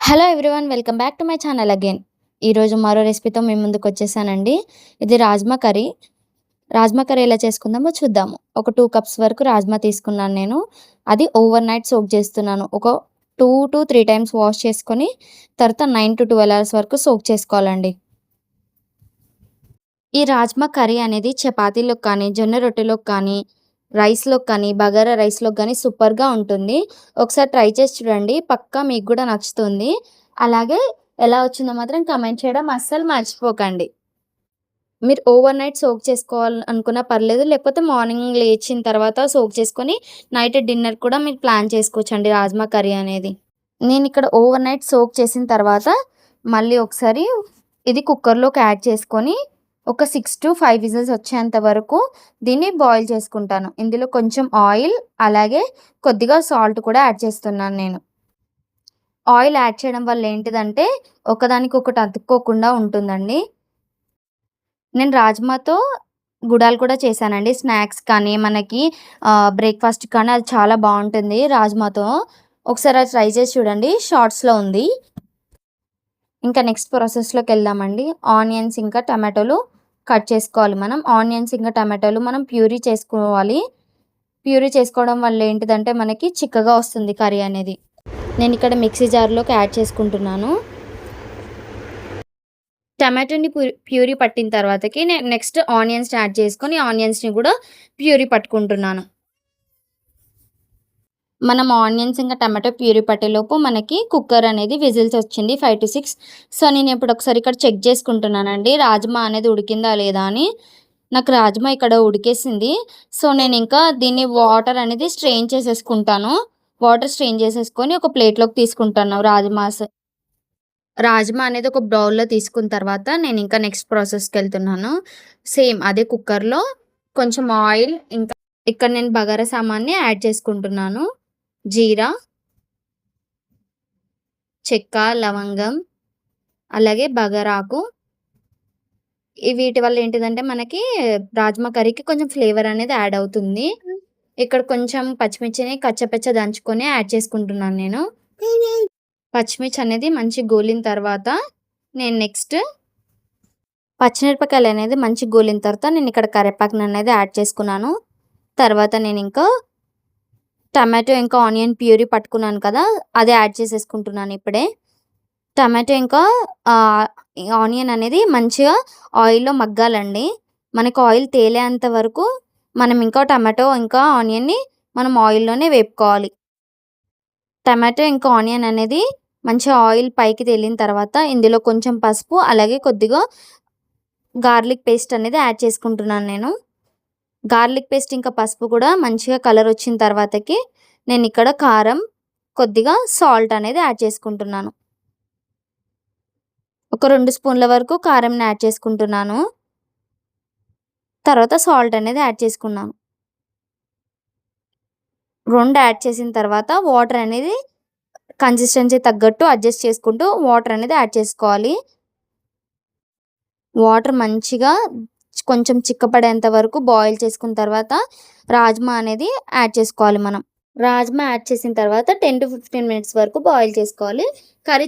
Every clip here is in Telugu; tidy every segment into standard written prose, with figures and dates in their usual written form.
Hello everyone, welcome back to my channel again. ఈరోజు మరో రెసిపీతో మీ ముందుకు వచ్చేసానండి. ఇది రాజ్మా కర్రీ. రాజ్మా కర్రీ ఎలా చేసుకుందామో చూద్దాము. ఒక 2 కప్స్ వరకు రాజ్మా తీసుకున్నాను నేను. అది ఓవర్ నైట్ సోక్ చేస్తున్నాను. ఒక 2-3 టైమ్స్ వాష్ చేసుకొని తర్వాత 9-12 అవర్స్ వరకు సోక్ చేసుకోవాలండి. ఈ రాజ్మా కర్రీ అనేది చపాతీలోకి కానీ, జొన్న రొట్టెలోకి కానీ, రైస్‌లోకి కానీ, బగారా రైస్‌లోకి గానీ సూపర్‌గా ఉంటుంది. ఒకసారి ట్రై చేసి చూడండి. పక్కా మీకు గూడా నచ్చుతుంది. అలాగే ఎలా వచ్చిందో మాత్రం కామెంట్ చేయడం అస్సలు మర్చిపోకండి. మీరు ఓవర్ నైట్ సోక్ చేసుకోవాలి అనుకున్నా పర్లేదు. లేకపోతే మార్నింగ్ లేచిన తర్వాత సోక్ చేసుకొని నైట్ డిన్నర్ కూడా మీరు ప్లాన్ చేసుకోవచ్చండి రాజ్మా కర్రీ అనేది. నేనిక్కడ ఓవర్ నైట్ సోక్ చేసిన తర్వాత మళ్ళీ ఒకసారి ఇది కుక్కర్‌లోకి యాడ్ చేసుకొని ఒక 6-5 విజిల్స్ వచ్చేంత వరకు దీన్ని బాయిల్ చేసుకుంటాను. ఇందులో కొంచెం ఆయిల్, అలాగే కొద్దిగా సాల్ట్ కూడా యాడ్ చేస్తున్నాను నేను. ఆయిల్ యాడ్ చేయడం వల్ల ఏంటిదంటే ఒకదానికొకటి అతుక్కోకుండా ఉంటుందండి. నేను రాజ్మాతో గుడాలు కూడా చేశానండి. స్నాక్స్ కానీ మనకి బ్రేక్‌ఫాస్ట్ కానీ అది చాలా బావుంటుంది రాజ్మాతో. ఒకసారి అది ట్రై చేసి చూడండి. షార్ట్స్‌లో ఉంది. ఇంకా నెక్స్ట్ ప్రాసెస్‌లోకెళ్దామండి. ఆనియన్స్ ఇంకా టమాటోలు కట్ చేసుకోవాలి మనం. ఆనియన్స్ ఇంకా టమాటోలు మనం ప్యూరీ చేసుకోవాలి. ప్యూరీ చేసుకోవడం వల్ల ఏంటిదంటే మనకి చిక్కగా వస్తుంది కర్రీ అనేది. నేనిక్కడ మిక్సీ జార్‌లోకి యాడ్ చేసుకుంటున్నాను. టమాటోని ప్యూరీ పట్టిన తర్వాతకి నేను నెక్స్ట్ ఆనియన్స్‌ని యాడ్ చేసుకొని ఆనియన్స్‌ని కూడా ప్యూరీ పట్టుకుంటున్నాను. మనం ఆనియన్స్ ఇంకా టమాటో ప్యూరీ పట్టేలోపు మనకి కుక్కర్ అనేది విజిల్స్ వచ్చింది 5-6. సో నేను ఇప్పుడు ఒకసారి ఇక్కడ చెక్ చేసుకుంటున్నానండి రాజ్మా అనేది ఉడికిందా లేదా అని. నాకు రాజ్మా ఇక్కడ ఉడికేసింది. సో నేను ఇంకా దీన్ని వాటర్ అనేది స్ట్రెయిన్ చేసేసుకుంటాను. వాటర్ స్ట్రెయిన్ చేసేసుకొని ఒక ప్లేట్లోకి తీసుకుంటాను రాజ్మా అనేది ఒక బౌల్‌లో తీసుకున్న తర్వాత నేను ఇంకా నెక్స్ట్ ప్రాసెస్‌కి వెళ్తున్నాను. సేమ్ అదే కుక్కర్‌లో కొంచెం ఆయిల్, ఇంకా ఇక్కడ నేను బగారా సామాన్ని యాడ్ చేసుకుంటున్నాను. జీరా, చెక్క, లవంగం, అలాగే బగారాకు. వీటి వల్ల ఏంటిదంటే మనకి రాజ్మా కర్రీకి కొంచెం ఫ్లేవర్ అనేది యాడ్ అవుతుంది. ఇక్కడ కొంచెం పచ్చిమిర్చిని కచ్చపచ్చ దంచుకొని యాడ్ చేసుకుంటున్నాను నేను. పచ్చిమిర్చి అనేది మంచి గోలిన తర్వాత నేను నెక్స్ట్ పచ్చిమిరపకాయలు అనేది మంచి గోలిన తర్వాత నేను ఇక్కడ కరివేపాకుని అనేది యాడ్ చేసుకున్నాను. తర్వాత నేను ఇంకా టమాటో ఇంకా ఆనియన్ ప్యూరీ పట్టుకున్నాను కదా, అది యాడ్ చేసేసుకుంటున్నాను ఇప్పుడే. టమాటో ఇంకా ఆనియన్ అనేది మంచిగా ఆయిల్‌లో మగ్గాలండి. మనకు ఆయిల్ తేలేంత వరకు మనం ఇంకా టమాటో ఇంకా ఆనియన్‌ని మనం ఆయిల్‌లోనే వేపుకోవాలి. టమాటో ఇంకా ఆనియన్ అనేది మంచిగా ఆయిల్ పైకి తేలిన తర్వాత ఇందులో కొంచెం పసుపు, అలాగే కొద్దిగా గార్లిక్ పేస్ట్ అనేది యాడ్ చేసుకుంటున్నాను నేను. గార్లిక్ పేస్ట్ ఇంకా పసుపు కూడా మంచిగా కలర్ వచ్చిన తర్వాతకి నేను ఇక్కడ కారం, కొద్దిగా సాల్ట్ అనేది యాడ్ చేసుకుంటున్నాను. ఒక 2 స్పూన్ల వరకు కారంని యాడ్ చేసుకుంటున్నాను. తర్వాత సాల్ట్ అనేది యాడ్ చేసుకున్నాను. 2 యాడ్ చేసిన తర్వాత వాటర్ అనేది కన్సిస్టెన్సీ తగ్గట్టు అడ్జస్ట్ చేసుకుంటూ వాటర్ అనేది యాడ్ చేసుకోవాలి. వాటర్ మంచిగా కొంచెం చిక్కపడేంత వరకు బాయిల్ చేసుకున్న తర్వాత రాజ్మా అనేది యాడ్ చేసుకోవాలి మనం. రాజ్మా యాడ్ చేసిన తర్వాత 10-15 మినిట్స్ వరకు బాయిల్ చేసుకోవాలి. కర్రీ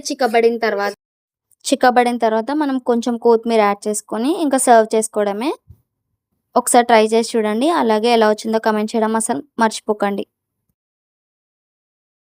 చిక్కబడిన తర్వాత మనం కొంచెం కొత్తిమీర యాడ్ చేసుకొని ఇంకా సర్వ్ చేసుకోవడమే. ఒకసారి ట్రై చేసి చూడండి. అలాగే ఎలా వచ్చిందో కామెంట్ చేయడం అసలు మర్చిపోకండి.